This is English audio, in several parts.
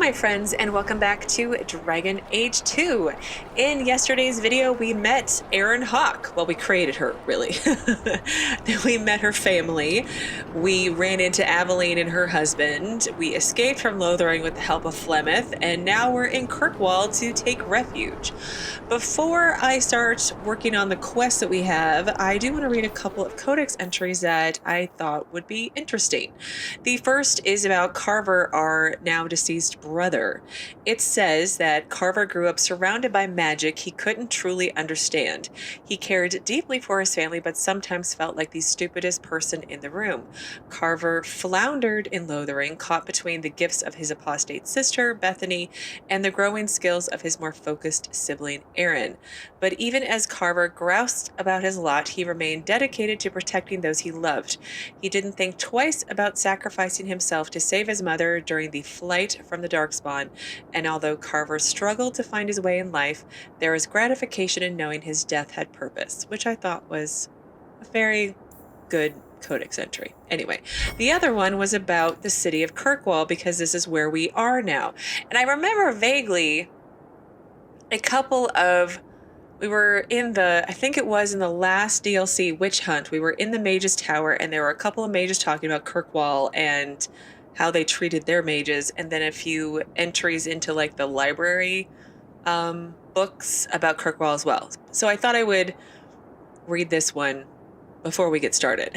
my friends, and welcome back to Dragon Age 2. In yesterday's video, we met Aeryn Hawke. Well, we created her, really. Then we met her family. We ran into Aveline and her husband. We escaped from Lothering with the help of Flemeth, and now we're in Kirkwall to take refuge. Before I start working on the quest that we have, I do want to read a couple of codex entries that I thought would be interesting. The first is about Carver, our now deceased brother. It says that Carver grew up surrounded by magic he couldn't truly understand. He cared deeply for his family, but sometimes felt like the stupidest person in the room. Carver floundered in Lothering, caught between the gifts of his apostate sister, Bethany, and the growing skills of his more focused sibling, Aeryn. But even as Carver groused about his lot, he remained dedicated to protecting those he loved. He didn't think twice about sacrificing himself to save his mother during the flight from the Darkspawn, and although Carver struggled to find his way in life, there was gratification in knowing his death had purpose, which I thought was a very good codex entry. Anyway, the other one was about the city of Kirkwall, because this is where we are now. And I remember vaguely we were in I think it was in the last DLC, Witch Hunt, we were in the Mage's Tower, and there were a couple of mages talking about Kirkwall and how they treated their mages, and then a few entries into like the library books about Kirkwall as well. So I thought I would read this one before we get started.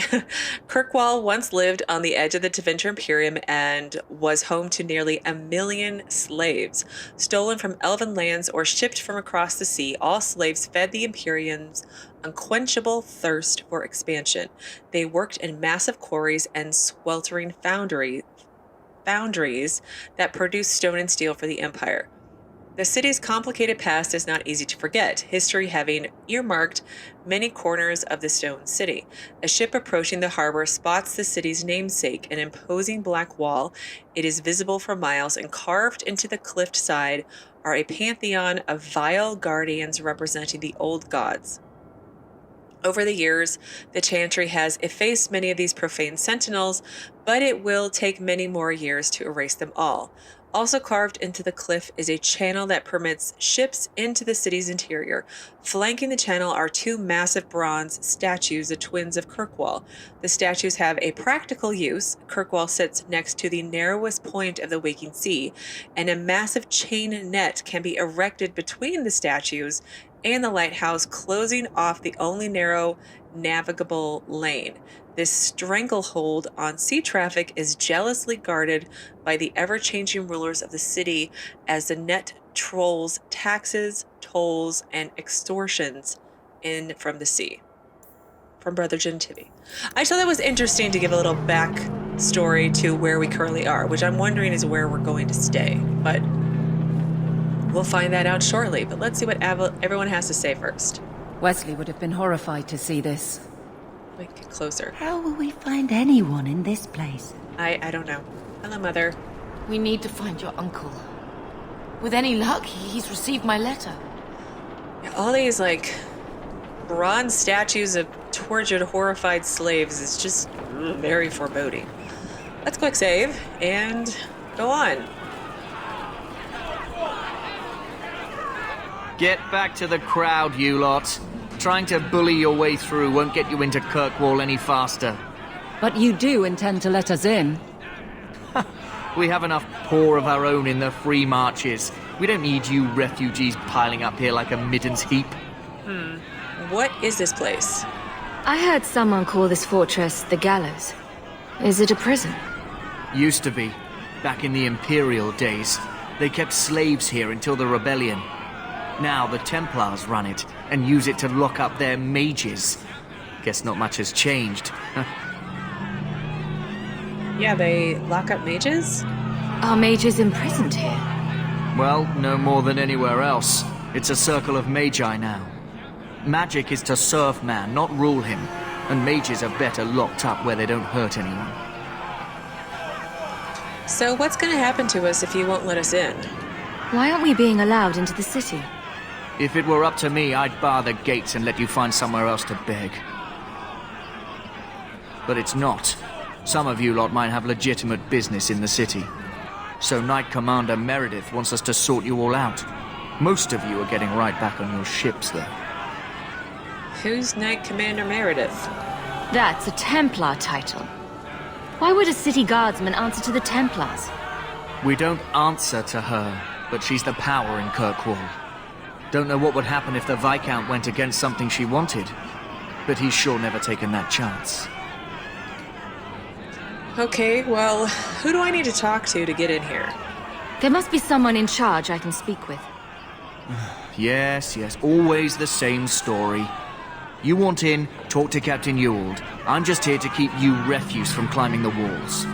Kirkwall once lived on the edge of the Tevinter Imperium and was home to nearly 1 million slaves. Stolen from elven lands or shipped from across the sea, all slaves fed the Imperium's unquenchable thirst for expansion. They worked in massive quarries and sweltering foundries that produced stone and steel for the Empire. The city's complicated past is not easy to forget, history having earmarked many corners of the stone city. A ship approaching the harbor spots the city's namesake, an imposing black wall. It is visible for miles, and carved into the cliff side are a pantheon of vile guardians representing the old gods. Over the years, the Chantry has effaced many of these profane sentinels, but it will take many more years to erase them all. Also carved into the cliff is a channel that permits ships into the city's interior. Flanking the channel are two massive bronze statues, the twins of Kirkwall. The statues have a practical use. Kirkwall sits next to the narrowest point of the waking sea, and a massive chain net can be erected between the statues and the lighthouse, closing off the only narrow navigable lane. This stranglehold on sea traffic is jealously guarded by the ever-changing rulers of the city as the net trolls taxes, tolls, and extortions in from the sea. From Brother Gentivi. I thought that was interesting to give a little backstory to where we currently are, which I'm wondering is where we're going to stay, but we'll find that out shortly. But let's see what everyone has to say first. Wesley would have been horrified to see this. We get closer. How will we find anyone in this place? I don't know. Hello, Mother. We need to find your uncle. With any luck, he's received my letter. All these, like, bronze statues of tortured, horrified slaves is just very foreboding. Let's quick save and go on. Get back to the crowd, you lot. Trying to bully your way through won't get you into Kirkwall any faster. But you do intend to let us in? We have enough poor of our own in the free marches. We don't need you refugees piling up here like a middens heap. What is this place? I heard someone call this fortress the Gallows. Is it a prison? Used to be. Back in the Imperial days. They kept slaves here until the rebellion. Now the Templars run it and use it to lock up their mages. Guess not much has changed. Yeah, they lock up mages? Are mages imprisoned here? Well, no more than anywhere else. It's a circle of magi now. Magic is to serve man, not rule him. And mages are better locked up where they don't hurt anyone. So what's going to happen to us if you won't let us in? Why aren't we being allowed into the city? If it were up to me, I'd bar the gates and let you find somewhere else to beg. But it's not. Some of you lot might have legitimate business in the city. So Knight Commander Meredith wants us to sort you all out. Most of you are getting right back on your ships, though. Who's Knight Commander Meredith? That's a Templar title. Why would a city guardsman answer to the Templars? We don't answer to her, but she's the power in Kirkwall. Don't know what would happen if the Viscount went against something she wanted, but he's sure never taken that chance. Okay, well, who do I need to talk to get in here? There must be someone in charge I can speak with. Yes, always the same story. You want in, talk to Captain Ewald. I'm just here to keep you refuse from climbing the walls.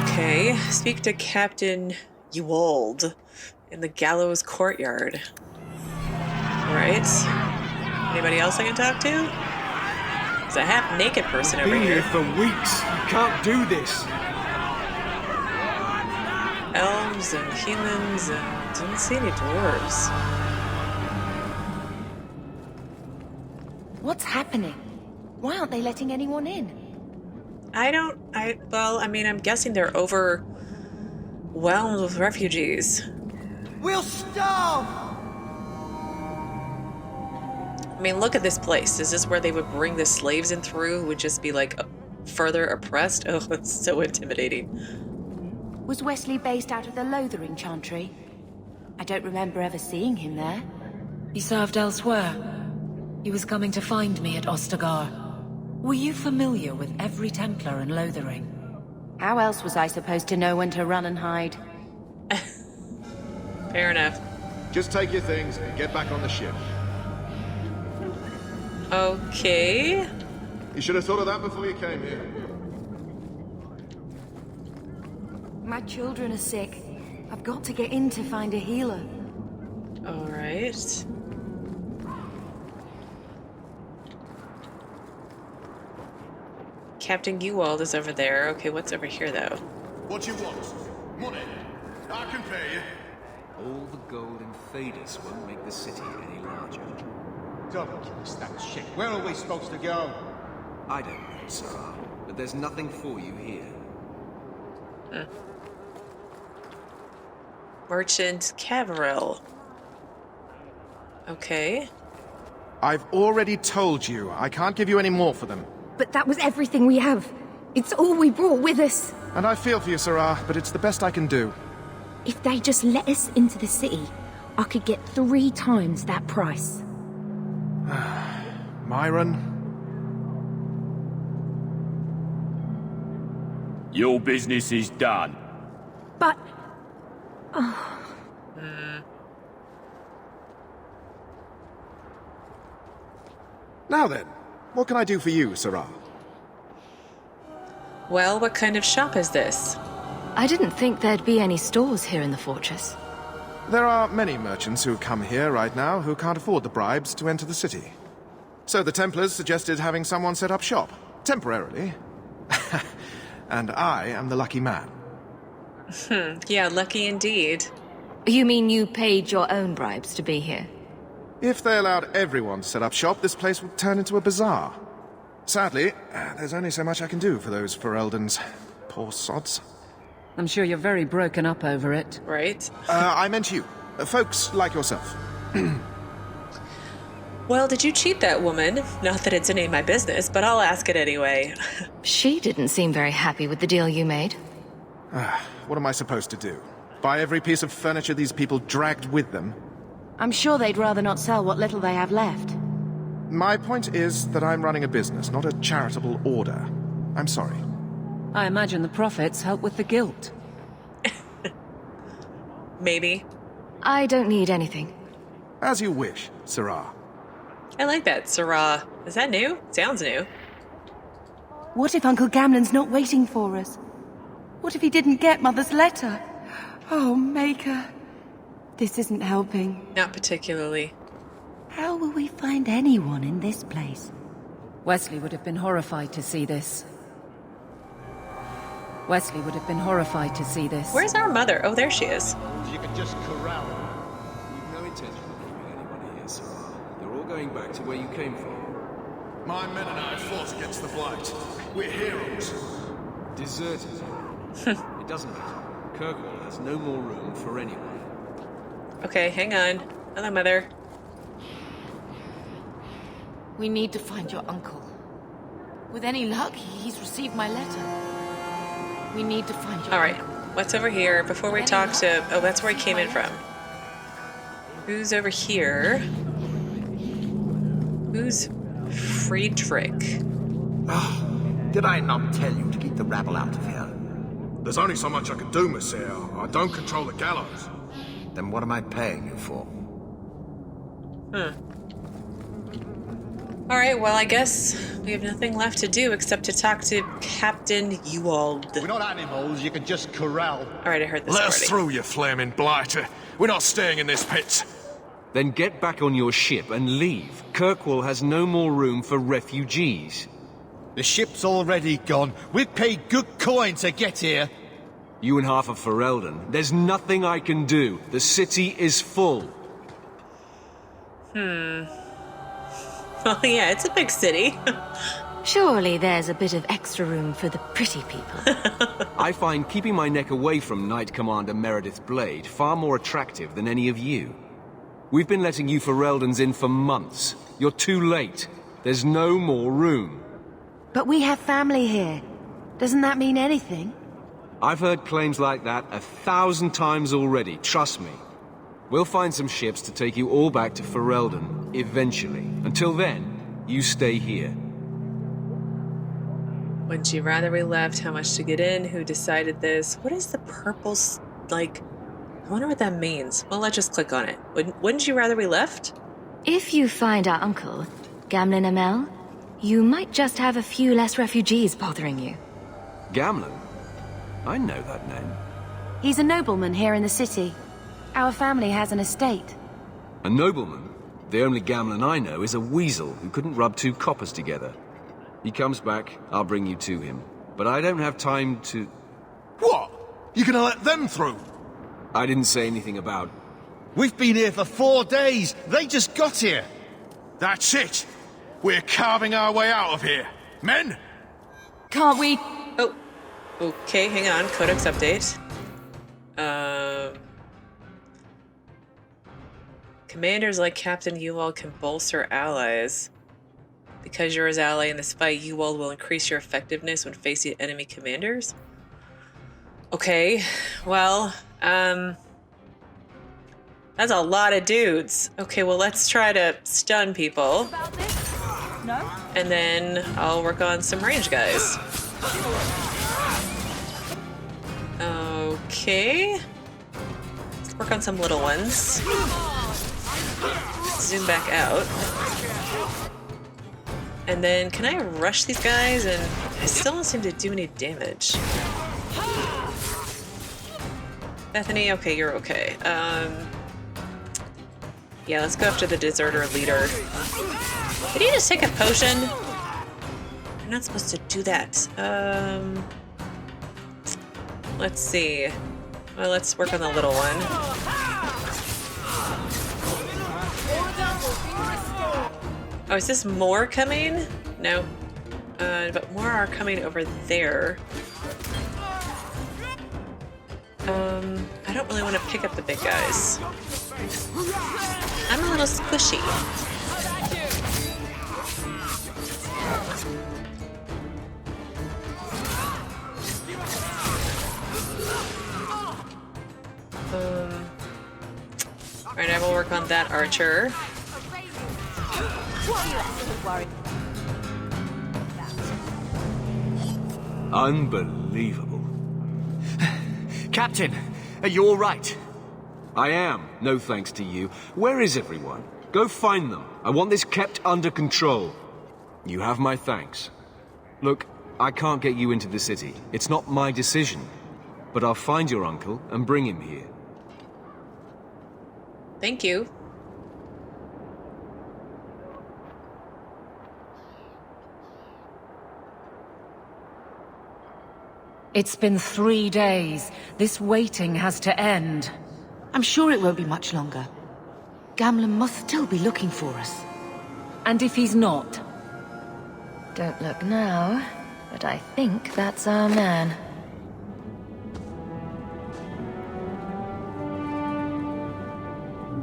Okay, speak to Captain Ewald in the gallows courtyard. Right. Anybody else I can talk to? There's a half-naked person over Been here. here for weeks. You can't do this. Elves and humans and didn't see any dwarves. What's happening? Why aren't they letting anyone in? Well, I mean, I'm guessing they're overwhelmed with refugees. We'll starve! I mean, look at this place. Is this where they would bring the slaves in through? Would just be like further oppressed? Oh, it's so intimidating. Was Wesley based out of the Lothering Chantry? I don't remember ever seeing him there. He served elsewhere. He was coming to find me at Ostagar. Were you familiar with every Templar in Lothering? How else was I supposed to know when to run and hide? Fair enough. Just take your things and get back on the ship. Okay. You should have thought of that before you came here. My children are sick. I've got to get in to find a healer. All right. Captain Ewald is over there. Okay, what's over here, though? What you want? Money? I can pay you. All the gold and faders won't make the city any larger. Don't give us that shit. Where are we supposed to go? I don't know, Sarah, but there's nothing for you here. Merchant Caverill. Okay. I've already told you. I can't give you any more for them. But that was everything we have. It's all we brought with us. And I feel for you, Sarah, but it's the best I can do. If they just let us into the city, I could get 3 times that price. Myron? Your business is done. But... Now then, what can I do for you, Sarah? Well, what kind of shop is this? I didn't think there'd be any stores here in the fortress. There are many merchants who come here right now who can't afford the bribes to enter the city. So the Templars suggested having someone set up shop, temporarily. And I am the lucky man. Yeah, lucky indeed. You mean you paid your own bribes to be here? If they allowed everyone to set up shop, this place would turn into a bazaar. Sadly, there's only so much I can do for those Fereldans. Poor sods. I'm sure you're very broken up over it. Right? I meant you. Folks like yourself. Well, did you cheat that woman? Not that it's any of my business, but I'll ask it anyway. She didn't seem very happy with the deal you made. What am I supposed to do? Buy every piece of furniture these people dragged with them? I'm sure they'd rather not sell what little they have left. My point is that I'm running a business, not a charitable order. I'm sorry. I imagine the profits help with the guilt. Maybe. I don't need anything. As you wish, Sarah. I like that, Sarah. Is that new? Sounds new. What if Uncle Gamlen's not waiting for us? What if he didn't get Mother's letter? Oh, Maker. This isn't helping. Not particularly. How will we find anyone in this place? Wesley would have been horrified to see this. Wesley would have been horrified to see this. Where's our mother? Oh, there she is. You can just corral them. We've no intention of keeping anyone here, Sarah. They're all going back to where you came from. My men and I fought against the Blight. We're heroes. Deserters. It doesn't matter. Kirkwall has no more room for anyone. Okay, hang on. Hello, Mother. We need to find your uncle. With any luck, he's received my letter. We need to find your Alright, uncle. what's over here before we talk to... Oh, that's where he came in from. Who's over here? Who's Friedrich? Did I not tell you to keep the rabble out of here? There's only so much I can do, Monsieur. I don't control the gallows. Then what am I paying you for? Alright, well, I guess we have nothing left to do except to talk to Captain Ewald. We're not animals you can just corral. Alright, I heard this Let already. us through, you flaming blighter. We're not staying in this pit. Then get back on your ship and leave. Kirkwall has no more room for refugees. The ship's already gone. We've paid good coin to get here. You and half of Ferelden. There's nothing I can do. The city is full. Well, yeah, it's a big city. Surely there's a bit of extra room for the pretty people. I find keeping my neck away from Knight Commander Meredith Blade far more attractive than any of you. We've been letting you Fereldans in for months. You're too late. There's no more room. But we have family here. Doesn't that mean anything? I've heard claims like that 1,000 times already, trust me. We'll find some ships to take you all back to Ferelden, eventually. Until then, you stay here. Wouldn't you rather we left? How much to get in? Who decided this? What is the purple, like... I wonder what that means. Well, let's just click on it. Wouldn't you rather we left? If you find our uncle, Gamlen Amel, you might just have a few less refugees bothering you. Gamlen? I know that name. He's a nobleman here in the city. Our family has an estate. A nobleman? The only Gamlen I know is a weasel who couldn't rub two coppers together. He comes back, I'll bring you to him. But I don't have time to... What? You gonna let them through? I didn't say anything about... We've been here for 4 days. They just got here. That's it. We're carving our way out of here. Men? Can't we? Oh. Okay, hang on. Codex update. Commanders like Captain Ewald can bolster allies. Because you're his ally in this fight, Ewald will increase your effectiveness when facing enemy commanders? Okay, well, that's a lot of dudes. Okay, well, let's try to stun people. No? And then I'll work on some range guys. Okay. Let's work on some little ones. Zoom back out. And then, can I rush these guys? And I still don't seem to do any damage. Bethany, okay, you're okay. Yeah, let's go after the deserter leader. Did he just take a potion? I'm not supposed to do that. Let's see. Well, let's work on the little one. Oh, is this more coming? No. But more are coming over there. I don't really want to pick up the big guys. I'm a little squishy. Alright, I will work on that archer. Unbelievable. Captain, are you all right? I am, no thanks to you. Where is everyone? Go find them. I want this kept under control. You have my thanks. Look, I can't get you into the city. It's not my decision. But I'll find your uncle and bring him here. Thank you. It's been 3 days. This waiting has to end. I'm sure it won't be much longer. Gamlen must still be looking for us. And if he's not? Don't look now, but I think that's our man.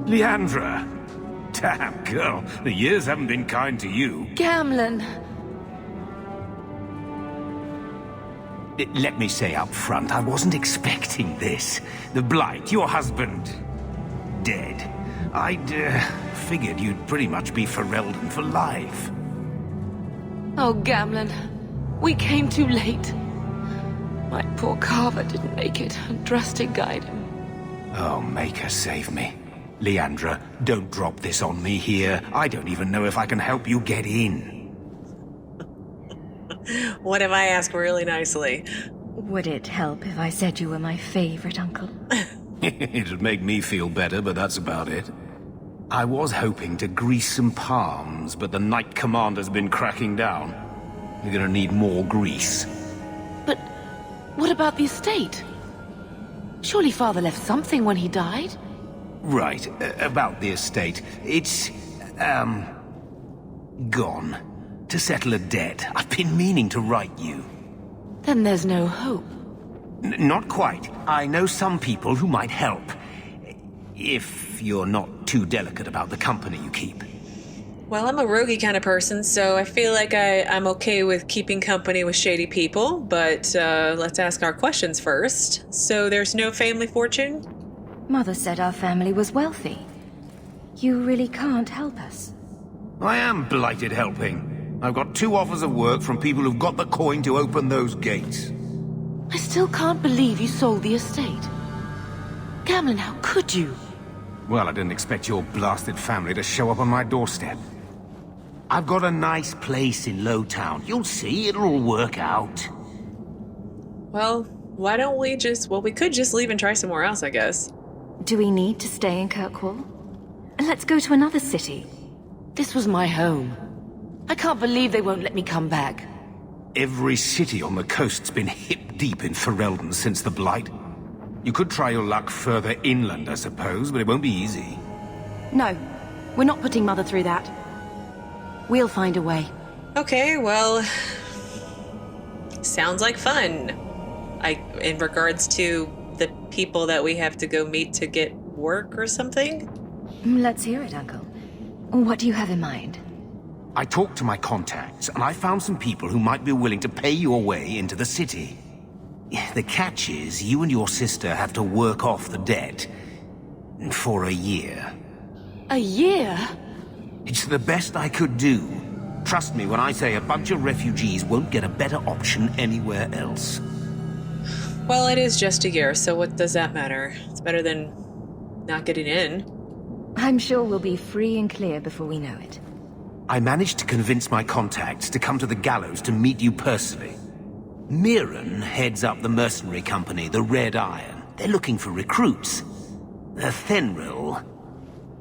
Leandra! Damn, girl, the years haven't been kind to you. Gamlen. Let me say up front, I wasn't expecting this. The Blight, your husband, dead. I'd figured you'd pretty much be Ferelden for life. Oh, Gamlen. We came too late. My poor Carver didn't make it, and Drastic guide him. Oh, Maker, save me. Leandra, don't drop this on me here. I don't even know if I can help you get in. What if I ask really nicely? Would it help if I said you were my favorite uncle? It'd make me feel better, but that's about it. I was hoping to grease some palms, but the Knight Commander's been cracking down. You're gonna need more grease. But what about the estate? Surely Father left something when he died? Right, about the estate. It's, gone. To settle a debt. I've been meaning to write you. Then there's no hope. Not quite. I know some people who might help. If you're not too delicate about the company you keep. Well, I'm a roguey kind of person, so I feel like I'm okay with keeping company with shady people, but let's ask our questions first. So there's no family fortune? Mother said our family was wealthy. You really can't help us. I am blighted helping. I've got 2 offers of work from people who've got the coin to open those gates. I still can't believe you sold the estate. Gamlen, how could you? Well, I didn't expect your blasted family to show up on my doorstep. I've got a nice place in Lowtown. You'll see, it'll all work out. Well, why don't we we could just leave and try somewhere else, I guess. Do we need to stay in Kirkwall? Let's go to another city. This was my home. I can't believe they won't let me come back. Every city on the coast's been hip-deep in Ferelden since the Blight. You could try your luck further inland, I suppose, but it won't be easy. No, we're not putting Mother through that. We'll find a way. Okay, well, sounds like fun. In regards to the people that we have to go meet to get work or something? Let's hear it, Uncle. What do you have in mind? I talked to my contacts, and I found some people who might be willing to pay your way into the city. The catch is, you and your sister have to work off the debt. For a year. A year? It's the best I could do. Trust me when I say a bunch of refugees won't get a better option anywhere else. Well, it is just a year, so what does that matter? It's better than not getting in. I'm sure we'll be free and clear before we know it. I managed to convince my contacts to come to the gallows to meet you personally. Mirren heads up the mercenary company, the Red Iron. They're looking for recruits. Fenrir,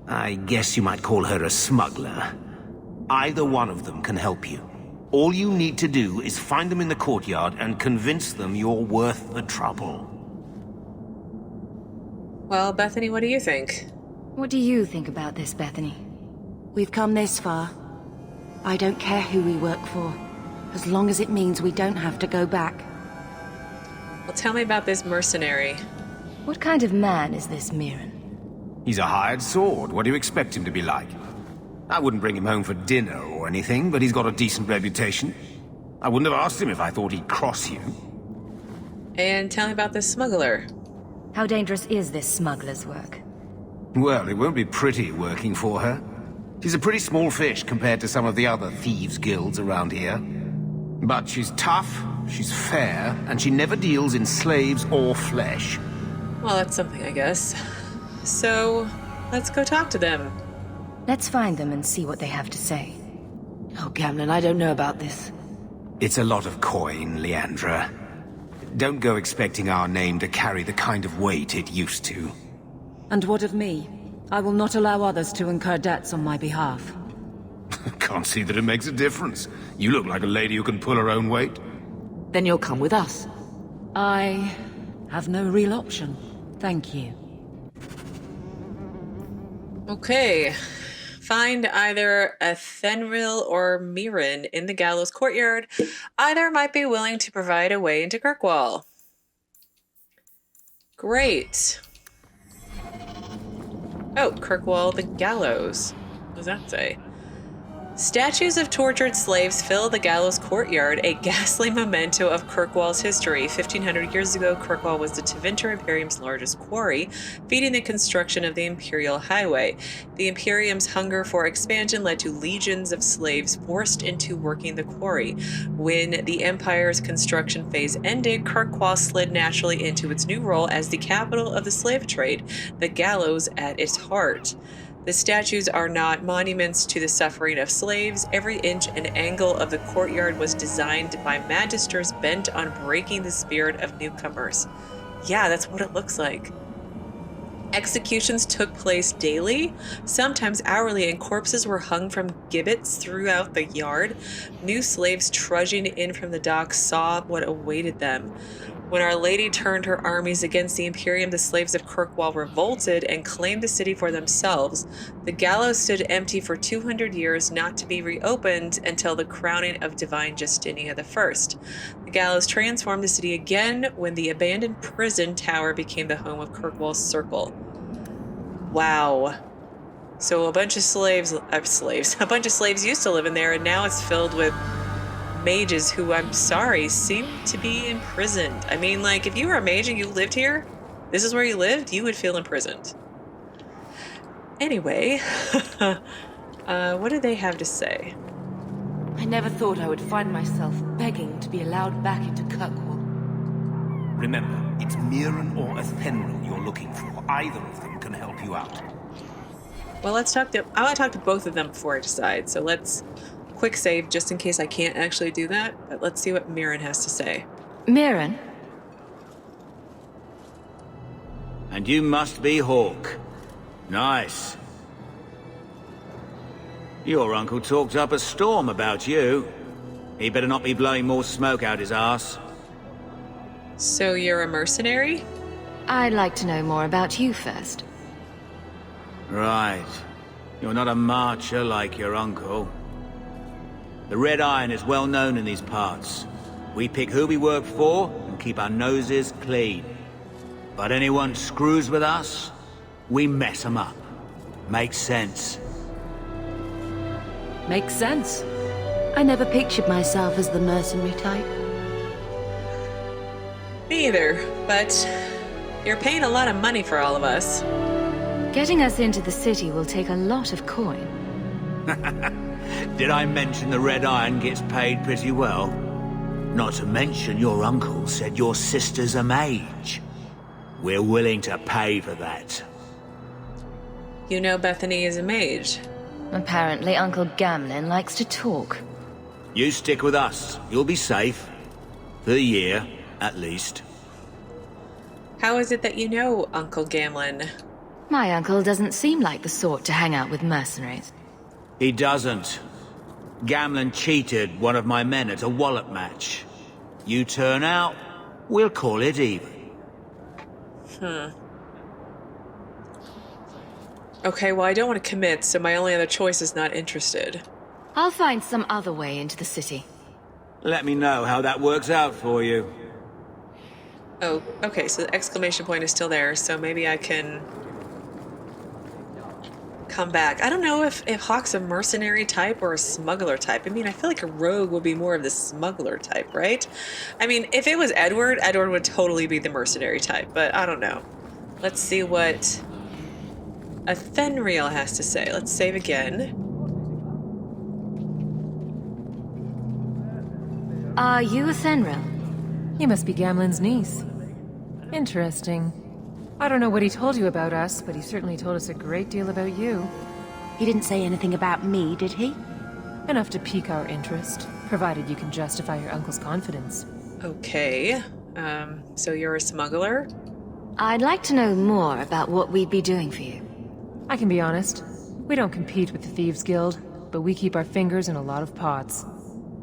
I guess you might call her a smuggler. Either one of them can help you. All you need to do is find them in the courtyard and convince them you're worth the trouble. Well, Bethany, what do you think? What do you think about this, Bethany? We've come this far. I don't care who we work for, as long as it means we don't have to go back. Well, tell me about this mercenary. What kind of man is this Mirren? He's a hired sword. What do you expect him to be like? I wouldn't bring him home for dinner or anything, but he's got a decent reputation. I wouldn't have asked him if I thought he'd cross you. And tell me about this smuggler. How dangerous is this smuggler's work? Well, it won't be pretty working for her. She's a pretty small fish compared to some of the other thieves' guilds around here. But she's tough, she's fair, and she never deals in slaves or flesh. Well, that's something, I guess. So, let's go talk to them. Let's find them and see what they have to say. Oh, Gamlen, I don't know about this. It's a lot of coin, Leandra. Don't go expecting our name to carry the kind of weight it used to. And what of me? I will not allow others to incur debts on my behalf. Can't see that it makes a difference. You look like a lady who can pull her own weight. Then you'll come with us. I have no real option. Thank you. Okay. Find either Fenrir or Mirren in the gallows courtyard. Either might be willing to provide a way into Kirkwall. Great. Oh, Kirkwall, the gallows. What does that say? Statues of tortured slaves fill the gallows courtyard, a ghastly memento of Kirkwall's history. 1,500 years ago, Kirkwall was the Tevinter Imperium's largest quarry, feeding the construction of the Imperial Highway. The Imperium's hunger for expansion led to legions of slaves forced into working the quarry. When the Empire's construction phase ended, Kirkwall slid naturally into its new role as the capital of the slave trade, the gallows at its heart. The statues are not monuments to the suffering of slaves. Every inch and angle of the courtyard was designed by magisters bent on breaking the spirit of newcomers. Yeah, that's what it looks like. Executions took place daily, sometimes hourly, and corpses were hung from gibbets throughout the yard. New slaves trudging in from the docks saw what awaited them. When Our Lady turned her armies against the Imperium, the slaves of Kirkwall revolted and claimed the city for themselves. The gallows stood empty for 200 years, not to be reopened until the crowning of divine Justinia I. The gallows transformed the city again when the abandoned prison tower became the home of Kirkwall's Circle. Wow. So a bunch of slaves used to live in there, and now it's filled with mages who, I'm sorry, seem to be imprisoned. I mean, like, if you were a mage and you lived here, this is where you lived, you would feel imprisoned. Anyway, what do they have to say? I never thought I would find myself begging to be allowed back into Kirkwall. Remember, it's Aeryn or Athenril you're looking for. Either of them can help you out. Well, I want to talk to both of them before I decide, so let's quick save just in case I can't actually do that, but let's see what Aeryn has to say. Aeryn? And you must be Hawk. Nice. Your uncle talked up a storm about you. He better not be blowing more smoke out his arse. So you're a mercenary? I'd like to know more about you first. Right. You're not a marcher like your uncle. The Red Iron is well known in these parts. We pick who we work for and keep our noses clean. But anyone screws with us, we mess them up. Makes sense. Makes sense. I never pictured myself as the mercenary type. Me either, but you're paying a lot of money for all of us. Getting us into the city will take a lot of coin. Did I mention the Red Iron gets paid pretty well? Not to mention your uncle said your sister's a mage. We're willing to pay for that. You know Bethany is a mage. Apparently Uncle Gamlin likes to talk. You stick with us. You'll be safe. For a year, at least. How is it that you know Uncle Gamlin? My uncle doesn't seem like the sort to hang out with mercenaries. He doesn't. Gamlin cheated one of my men at a wallet match. You turn out, we'll call it even. Okay, well, I don't want to commit, so my only other choice is not interested. I'll find some other way into the city. Let me know how that works out for you. Oh, okay, so the exclamation point is still there, so maybe I can come back. I don't know if Hawk's a mercenary type or a smuggler type. I mean, I feel like a rogue would be more of the smuggler type, right? I mean, if it was Edward would totally be the mercenary type, but I don't know. Let's see what Athenril has to say. Let's save again. Are you Athenril? You must be Gamlin's niece. Interesting. I don't know what he told you about us, but he certainly told us a great deal about you. He didn't say anything about me, did he? Enough to pique our interest, provided you can justify your uncle's confidence. Okay, so you're a smuggler? I'd like to know more about what we'd be doing for you. I can be honest. We don't compete with the Thieves Guild, but we keep our fingers in a lot of pots.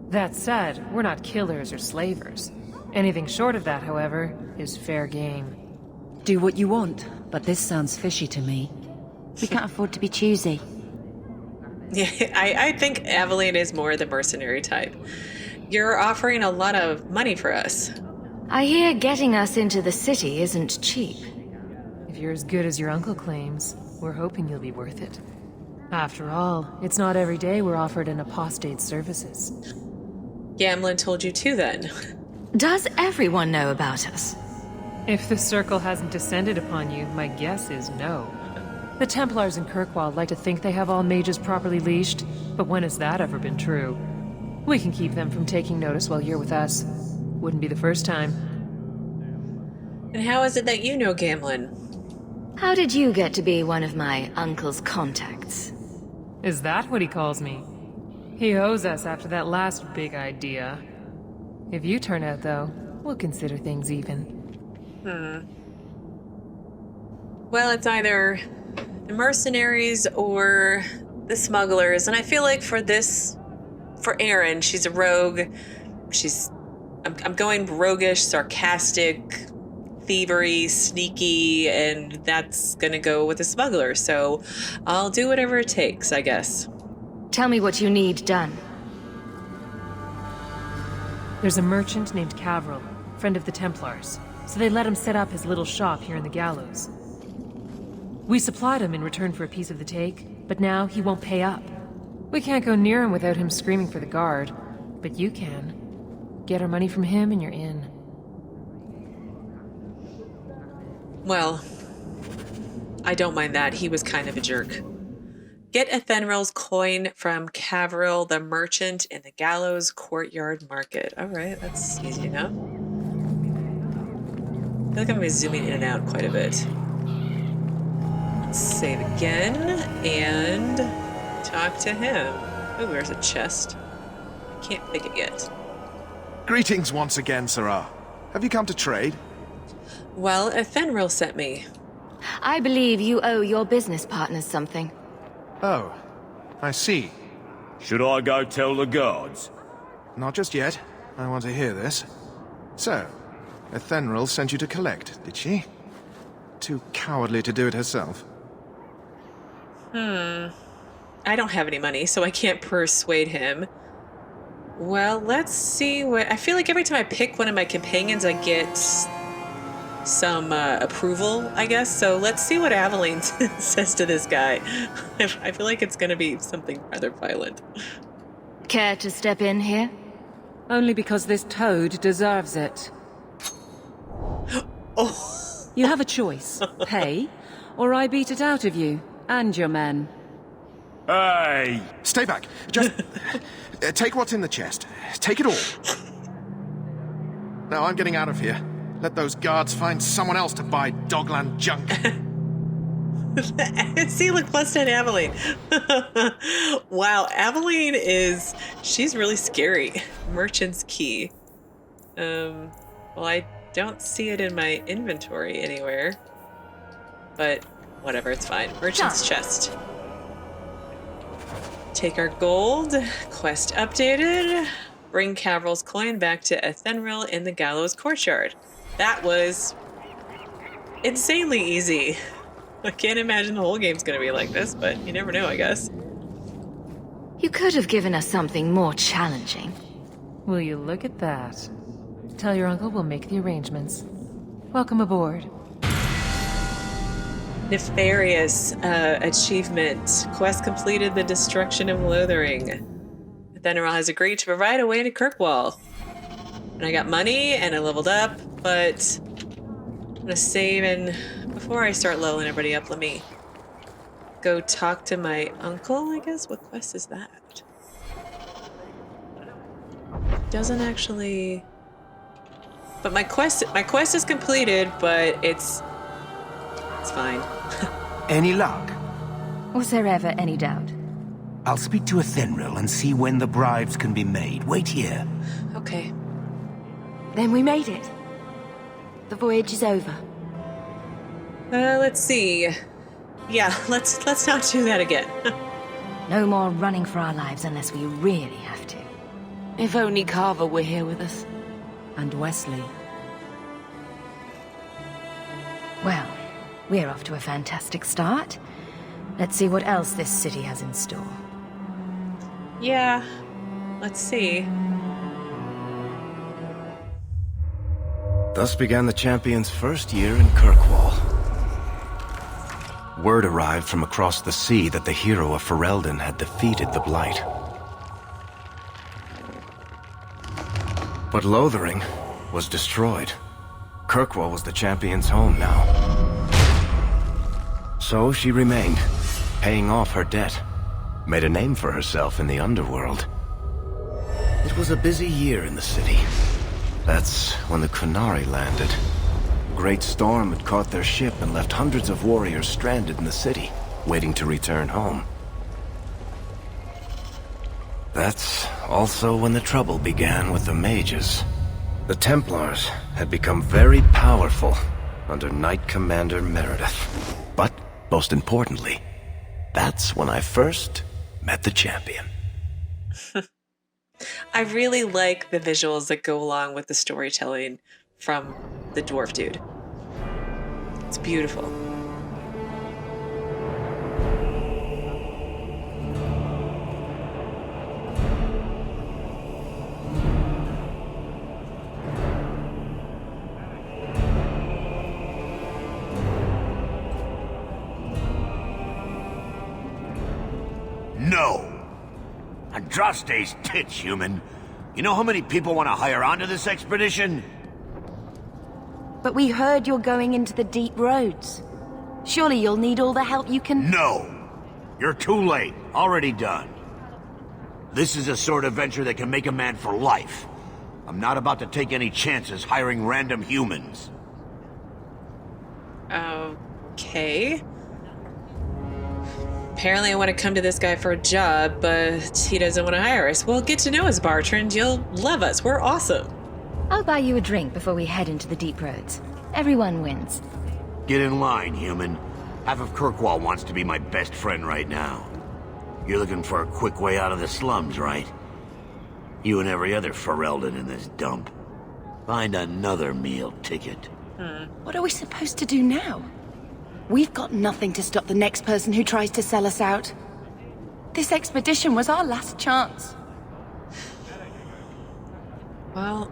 That said, we're not killers or slavers. Anything short of that, however, is fair game. Do what you want, but this sounds fishy to me. We can't afford to be choosy. Yeah, I think Aveline is more the mercenary type. You're offering a lot of money for us. I hear getting us into the city isn't cheap. If you're as good as your uncle claims, we're hoping you'll be worth it. After all, it's not every day we're offered an apostate's services. Gamlen told you too, then. Does everyone know about us? If the circle hasn't descended upon you, my guess is no. The Templars in Kirkwall like to think they have all mages properly leashed, but when has that ever been true? We can keep them from taking notice while you're with us. Wouldn't be the first time. And how is it that you know Gamlen? How did you get to be one of my uncle's contacts? Is that what he calls me? He owes us after that last big idea. If you turn out, though, we'll consider things even. Well, it's either the mercenaries or the smugglers, and I feel like for Aeryn, she's a rogue. I'm going roguish, sarcastic, thievery, sneaky, and that's gonna go with the smuggler, so I'll do whatever it takes, I guess. Tell me what you need done. There's a merchant named Kirkwall, friend of the Templars, so they let him set up his little shop here in the gallows. We supplied him in return for a piece of the take, but now he won't pay up. We can't go near him without him screaming for the guard, but you can. Get our money from him and you're in. Well, I don't mind that. He was kind of a jerk. Get Ethenril's coin from Kirkwall, the merchant in the Gallows Courtyard Market. All right, that's easy enough. I feel like I'm zooming in and out quite a bit. Let's save again and talk to him. Oh, there's a chest. I can't pick it yet. Greetings once again, Sarah. Have you come to trade? Well, Ethenril sent me. I believe you owe your business partners something. Oh, I see. Should I go tell the guards? Not just yet. I want to hear this. So, Ethenril sent you to collect, did she? Too cowardly to do it herself. I don't have any money, so I can't persuade him. Well, let's see what... I feel like every time I pick one of my companions, I get some approval, I guess. So let's see what Aveline says to this guy. I feel like it's going to be something rather violent. Care to step in here? Only because this toad deserves it. Oh. You have a choice. Pay, or I beat it out of you and your men. Hey! Stay back. Just take what's in the chest. Take it all. No, I'm getting out of here. Let those guards find someone else to buy Dogland junk. See, look, plus 10 Aveline. Wow, Aveline she's really scary. Merchant's Key. Well, I don't see it in my inventory anywhere. But whatever, it's fine. Merchant's Chest. Take our gold. Quest updated. Bring Kirkwall's coin back to Ethenril in the Gallows Courtyard. That was insanely easy. I can't imagine the whole game's gonna be like this, but you never know, I guess. You could have given us something more challenging. Will you look at that? Tell your uncle we'll make the arrangements. Welcome aboard. Nefarious achievement. Quest completed, the destruction of Lothering. Ethenril has agreed to provide a way to Kirkwall. And I got money and I leveled up, but I'm gonna save, and before I start leveling everybody up, let me go talk to my uncle, I guess. What quest is that? Doesn't actually... But my quest is completed, but it's fine. Any luck? Was there ever any doubt? I'll speak to Ethenril and see when the bribes can be made. Wait here. Okay. Then we made it. The voyage is over. Let's see. Yeah, let's not do that again. No more running for our lives unless we really have to. If only Carver were here with us. And Wesley. Well, we're off to a fantastic start. Let's see what else this city has in store. Yeah, let's see. Thus began the champion's first year in Kirkwall. Word arrived from across the sea that the hero of Ferelden had defeated the Blight. But Lothering was destroyed. Kirkwall was the champion's home now. So she remained, paying off her debt. Made a name for herself in the underworld. It was a busy year in the city. That's when the Kunari landed. A great storm had caught their ship and left hundreds of warriors stranded in the city, waiting to return home. That's also when the trouble began with the mages. The Templars had become very powerful under Knight Commander Meredith. But, most importantly, that's when I first met the champion. I really like the visuals that go along with the storytelling from the dwarf dude. It's beautiful. No! Andraste's tits, human. You know how many people want to hire onto this expedition? But we heard you're going into the deep roads. Surely you'll need all the help you can... No! You're too late. Already done. This is a sort of venture that can make a man for life. I'm not about to take any chances hiring random humans. Okay. Apparently I want to come to this guy for a job, but he doesn't want to hire us. Well, get to know us, Bartrand. You'll love us. We're awesome. I'll buy you a drink before we head into the deep roads. Everyone wins. Get in line, human. Half of Kirkwall wants to be my best friend right now. You're looking for a quick way out of the slums, right? You and every other Ferelden in this dump. Find another meal ticket. What are we supposed to do now? We've got nothing to stop the next person who tries to sell us out. This expedition was our last chance. Well,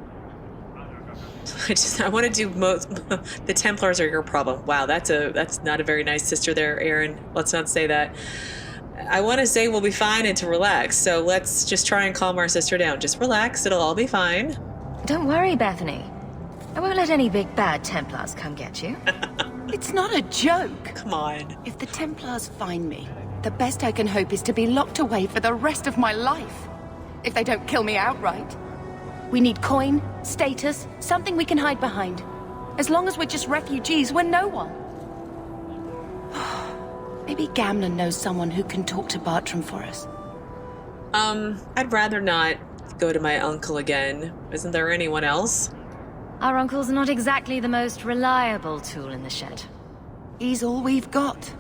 I want to do most. The Templars are your problem. Wow, that's not a very nice sister there, Aeryn. Let's not say that. I want to say we'll be fine and to relax. So let's just try and calm our sister down. Just relax. It'll all be fine. Don't worry, Bethany. I won't let any big bad Templars come get you. It's not a joke. Come on. If the Templars find me, the best I can hope is to be locked away for the rest of my life. If they don't kill me outright. We need coin, status, something we can hide behind. As long as we're just refugees, we're no one. Maybe Gamlen knows someone who can talk to Bartram for us. I'd rather not go to my uncle again. Isn't there anyone else? Our uncle's not exactly the most reliable tool in the shed. He's all we've got.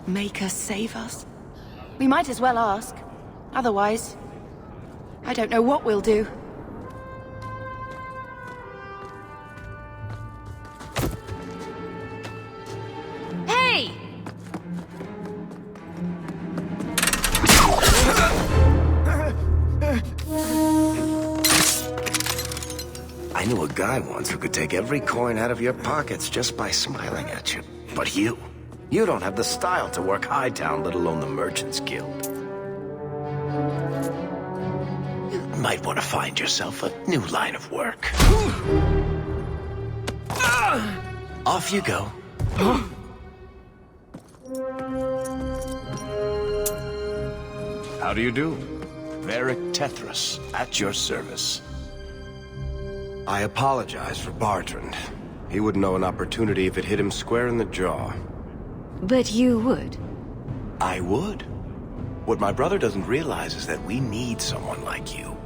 Make us save us. We might as well ask. Otherwise, I don't know what we'll do. Hey! I knew a guy once who could take every coin out of your pockets just by smiling at you. But you don't have the style to work Hightown, let alone the Merchants Guild. You might want to find yourself a new line of work. Off you go. How do you do? Varric Tethras, at your service. I apologize for Bartrand. He wouldn't know an opportunity if it hit him square in the jaw. But you would. I would. What my brother doesn't realize is that we need someone like you.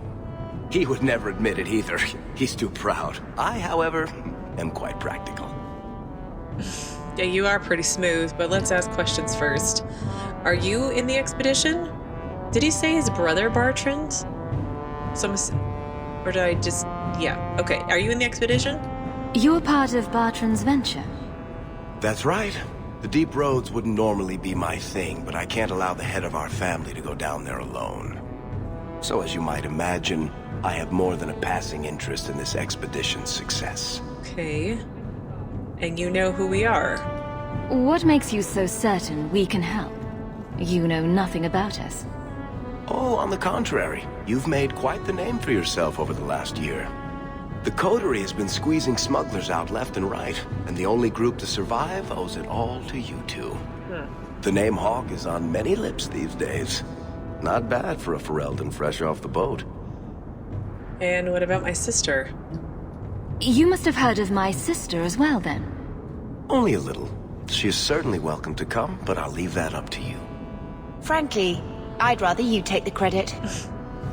He would never admit it either. He's too proud. I, however, am quite practical. Yeah, you are pretty smooth, but let's ask questions first. Are you in the expedition? Did he say his brother Bartrand? Or did I just... Yeah, okay. Are you in the expedition? You're part of Bartrand's venture. That's right. The deep roads wouldn't normally be my thing, but I can't allow the head of our family to go down there alone. So as you might imagine, I have more than a passing interest in this expedition's success. Okay. And you know who we are? What makes you so certain we can help? You know nothing about us. Oh, on the contrary. You've made quite the name for yourself over the last year. The Coterie has been squeezing smugglers out left and right, and the only group to survive owes it all to you two. The name Hawk is on many lips these days. Not bad for a Ferelden fresh off the boat. And what about my sister? You must have heard of my sister as well, then. Only a little. She is certainly welcome to come, but I'll leave that up to you. Frankly, I'd rather you take the credit.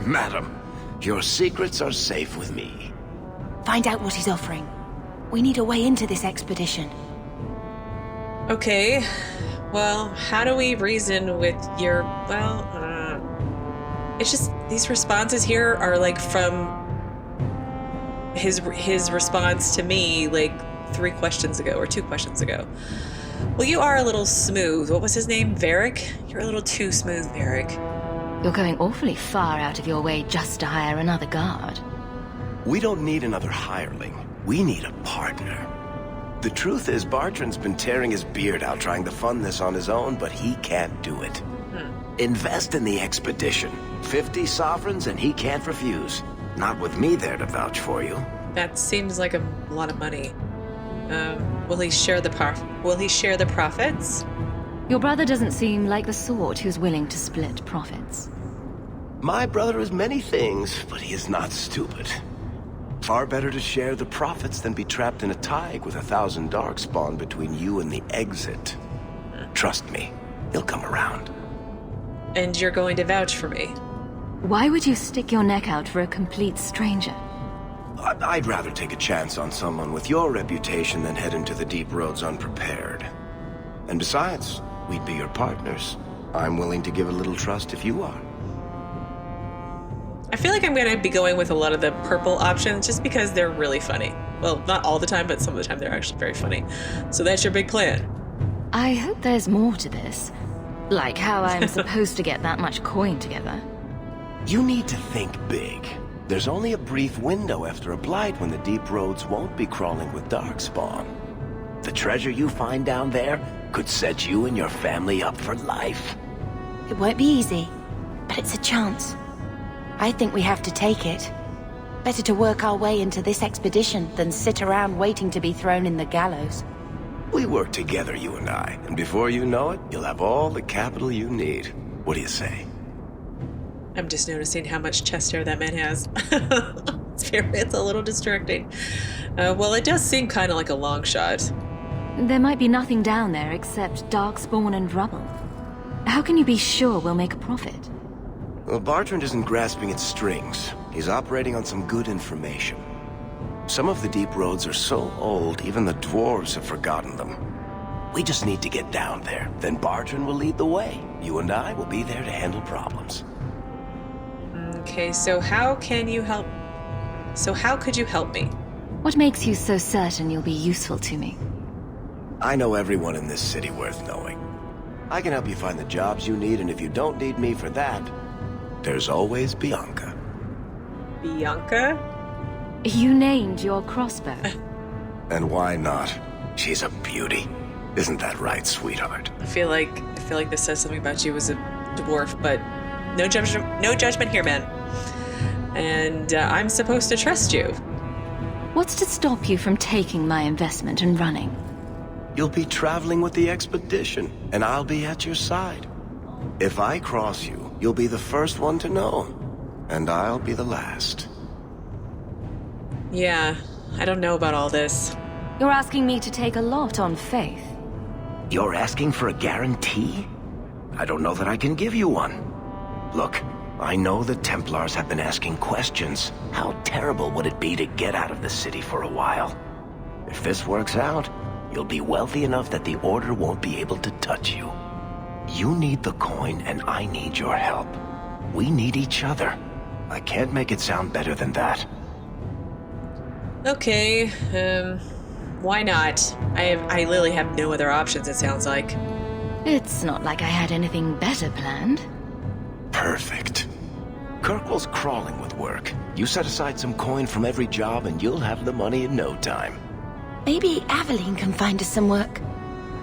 Madam, your secrets are safe with me. Find out what he's offering. We need a way into this expedition. Okay. Well, how do we reason with your... Well, it's just these responses here are like from his response to me like 3 questions ago or 2 questions ago. Well, you are a little smooth. What was his name? Varric? You're a little too smooth, Varric. You're going awfully far out of your way just to hire another guard. We don't need another hireling. We need a partner. The truth is, Bartrand's been tearing his beard out trying to fund this on his own, but he can't do it. Invest in the expedition. 50 sovereigns and he can't refuse. Not with me there to vouch for you. That seems like a lot of money. Will he share the profits? Your brother doesn't seem like the sort who's willing to split profits. My brother is many things, but he is not stupid. Far better to share the profits than be trapped in a tide with 1,000 darkspawn between you and the exit. Trust me, he'll come around. And you're going to vouch for me? Why would you stick your neck out for a complete stranger? I'd rather take a chance on someone with your reputation than head into the deep roads unprepared. And besides, we'd be your partners. I'm willing to give a little trust if you are. I feel like I'm going to be going with a lot of the purple options just because they're really funny. Well, not all the time, but some of the time they're actually very funny. So that's your big plan. I hope there's more to this. Like how I'm supposed to get that much coin together. You need to think big. There's only a brief window after a blight when the deep roads won't be crawling with darkspawn. The treasure you find down there could set you and your family up for life. It won't be easy, but it's a chance. I think we have to take it. Better to work our way into this expedition than sit around waiting to be thrown in the gallows. We work together, you and I, and before you know it, you'll have all the capital you need. What do you say? I'm just noticing how much chest hair that man has. It's a little distracting. Well, it does seem kind of like a long shot. There might be nothing down there except darkspawn and rubble. How can you be sure we'll make a profit? Well, Bartrand isn't grasping at strings. He's operating on some good information. Some of the deep roads are so old, even the dwarves have forgotten them. We just need to get down there. Then Bartrand will lead the way. You and I will be there to handle problems. Okay, so how can you help? So how could you help me? What makes you so certain you'll be useful to me? I know everyone in this city worth knowing. I can help you find the jobs you need, and if you don't need me for that, there's always Bianca. Bianca? You named your crossbow. And why not? She's a beauty. Isn't that right, sweetheart? I feel like this says something about you as a dwarf, but no judgment here, man. And I'm supposed to trust you. What's to stop you from taking my investment and running? You'll be traveling with the expedition, and I'll be at your side. If I cross you, you'll be the first one to know, and I'll be the last. Yeah, I don't know about all this. You're asking me to take a lot on faith. You're asking for a guarantee? I don't know that I can give you one. Look, I know the Templars have been asking questions. How terrible would it be to get out of the city for a while? If this works out, you'll be wealthy enough that the Order won't be able to touch you. You need the coin, and I need your help. We need each other. I can't make it sound better than that. Okay, why not? I literally have no other options, it sounds like. It's not like I had anything better planned. Perfect. Kirkwall's crawling with work. You set aside some coin from every job and you'll have the money in no time. Maybe Aveline can find us some work.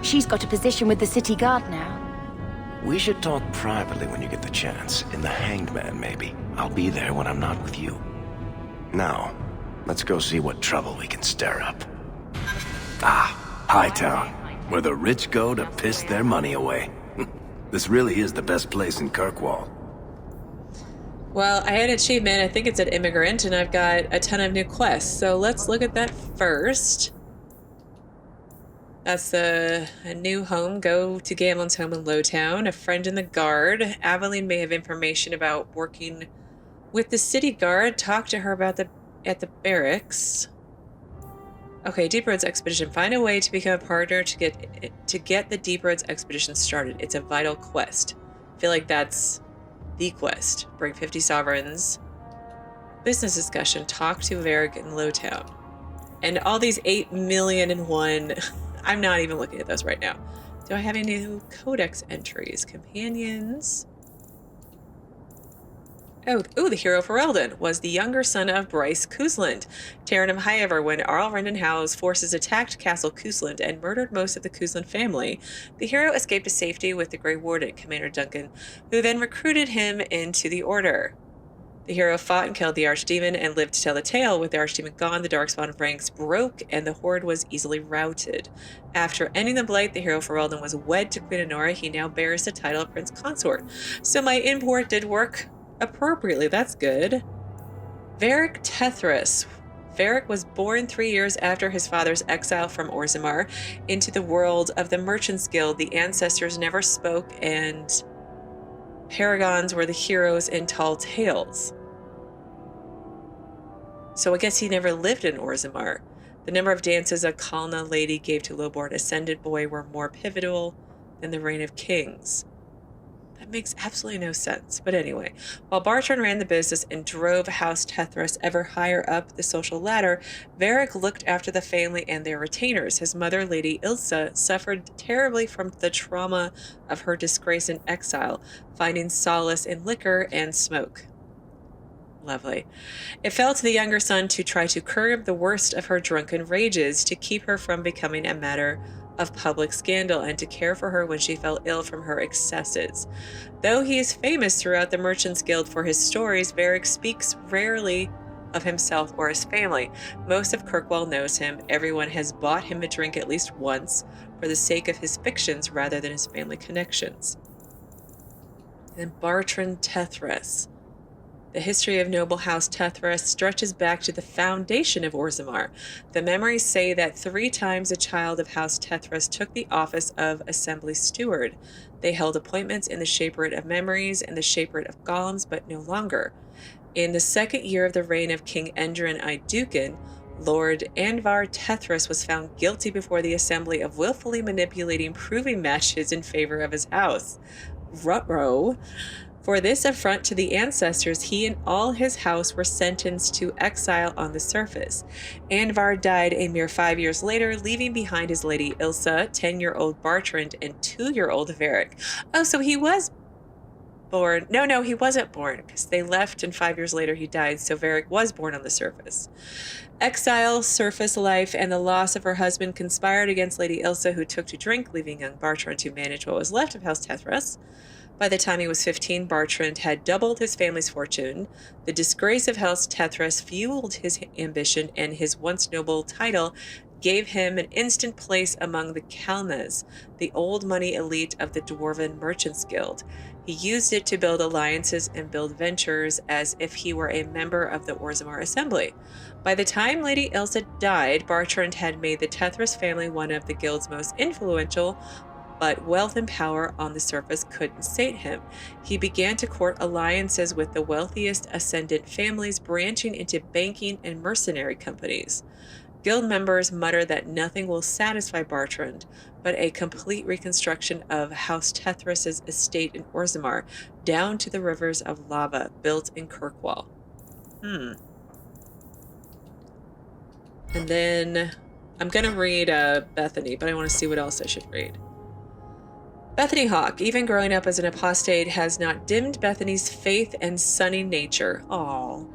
She's got a position with the city guard now. We should talk privately when you get the chance. In the Hanged Man, maybe. I'll be there when I'm not with you. Now, let's go see what trouble we can stir up. Ah, Hightown, where the rich go to piss their money away. This really is the best place in Kirkwall. Well, I had an achievement. I think it's an immigrant, and I've got a ton of new quests. So let's look at that first. That's a new home. Go to Gamlen's home in Lowtown. A friend in the guard. Aveline may have information about working with the city guard. Talk to her about at the barracks. Okay, Deep Roads Expedition. Find a way to become a partner to get the Deep Roads Expedition started. It's a vital quest. I feel like that's the quest. Bring 50 sovereigns. Business discussion. Talk to Varric in Lowtown. And all these 8,000,001. I'm not even looking at those right now. Do I have any new codex entries? Companions. Oh, the hero Ferelden was the younger son of Bryce Cousland. Terran him, however, when Arl Rendenhau's forces attacked Castle Cousland and murdered most of the Cousland family, the hero escaped to safety with the Grey Warden, Commander Duncan, who then recruited him into the Order. The hero fought and killed the Archdemon and lived to tell the tale. With the Archdemon gone, the Darkspawn ranks broke and the Horde was easily routed. After ending the Blight, the hero Ferelden was wed to Queen Honora. He now bears the title of Prince Consort. So my import did work appropriately. That's good. Varric Tethras. Varric was born 3 years after his father's exile from Orzammar into the world of the Merchants Guild. The ancestors never spoke, and paragons were the heroes in tall tales. So I guess he never lived in Orzammar. The number of dances a Kalna lady gave to lowborn ascended boy were more pivotal than the reign of kings. That makes absolutely no sense. But anyway, while Bartrand ran the business and drove House Tethras ever higher up the social ladder, Varric looked after the family and their retainers. His mother, Lady Ilsa, suffered terribly from the trauma of her disgrace and exile, finding solace in liquor and smoke. Lovely. It fell to the younger son to try to curb the worst of her drunken rages, to keep her from becoming a matter of public scandal, and to care for her when she fell ill from her excesses. Though he is famous throughout the Merchants Guild for his stories, Varric speaks rarely of himself or his family. Most of Kirkwall knows him. Everyone has bought him a drink at least once for the sake of his fictions rather than his family connections. Then Bartrand Tethras. The history of noble House Tethras stretches back to the foundation of Orzammar. The memories say that 3 times a child of House Tethras took the office of Assembly Steward. They held appointments in the Shaperate of Memories and the Shaperate of Golems, but no longer. In the 2nd year of the reign of King Endrin I Dukin, Lord Anvar Tethras was found guilty before the Assembly of willfully manipulating proving matches in favor of his house. Rutrow. For this affront to the ancestors, he and all his house were sentenced to exile on the surface. Anvar died a mere 5 years later, leaving behind his lady Ilsa, 10-year-old Bartrand, and 2-year-old Varric. Oh, so he was born. No, he wasn't born, because they left and 5 years later he died, so Varric was born on the surface. Exile, surface life, and the loss of her husband conspired against Lady Ilsa, who took to drink, leaving young Bartrand to manage what was left of House Tethras. By the time he was 15, Bartrand had doubled his family's fortune. The disgrace of House Tethras fueled his ambition, and his once noble title gave him an instant place among the Kalnas, the old money elite of the Dwarven Merchants Guild. He used it to build alliances and build ventures as if he were a member of the Orzammar Assembly. By the time Lady Ilsa died, Bartrand had made the Tethras family one of the guild's most influential, but wealth and power on the surface couldn't sate him. He began to court alliances with the wealthiest ascendant families, branching into banking and mercenary companies. Guild members mutter that nothing will satisfy Bartrand but a complete reconstruction of House Tethras' estate in Orzammar, down to the rivers of lava built in Kirkwall. And then I'm going to read Bethany, but I want to see what else I should read. Bethany Hawk, even growing up as an apostate, has not dimmed Bethany's faith and sunny nature. Aww.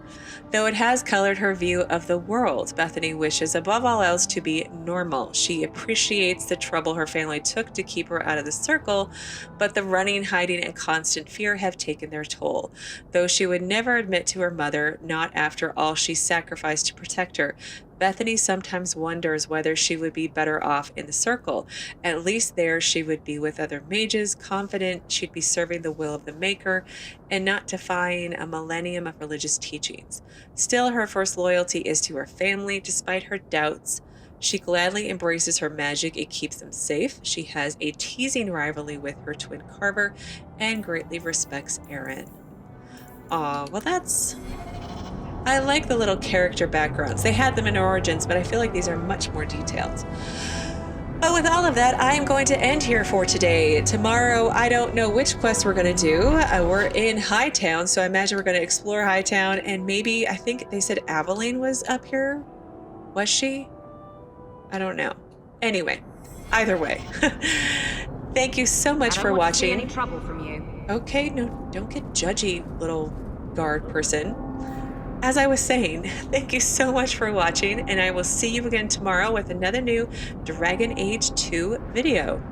Though it has colored her view of the world, Bethany wishes above all else to be normal. She appreciates the trouble her family took to keep her out of the circle, but the running, hiding, and constant fear have taken their toll. Though she would never admit to her mother, not after all she sacrificed to protect her, Bethany sometimes wonders whether she would be better off in the circle. At least there she would be with other mages, confident she'd be serving the will of the Maker and not defying a millennium of religious teachings. Still, her first loyalty is to her family, despite her doubts. She gladly embraces her magic. It keeps them safe. She has a teasing rivalry with her twin Carver and greatly respects Aeryn. Aw, well that's... I like the little character backgrounds. They had them in Origins, but I feel like these are much more detailed. But with all of that, I am going to end here for today. Tomorrow, I don't know which quest we're going to do. We're in Hightown, so I imagine we're going to explore Hightown, and maybe, I think they said Aveline was up here. Was she? I don't know. Anyway, either way. Thank you so much for watching. I don't want to see any trouble from you. Okay, no, don't get judgy, little guard person. As I was saying, thank you so much for watching, and I will see you again tomorrow with another new Dragon Age 2 video.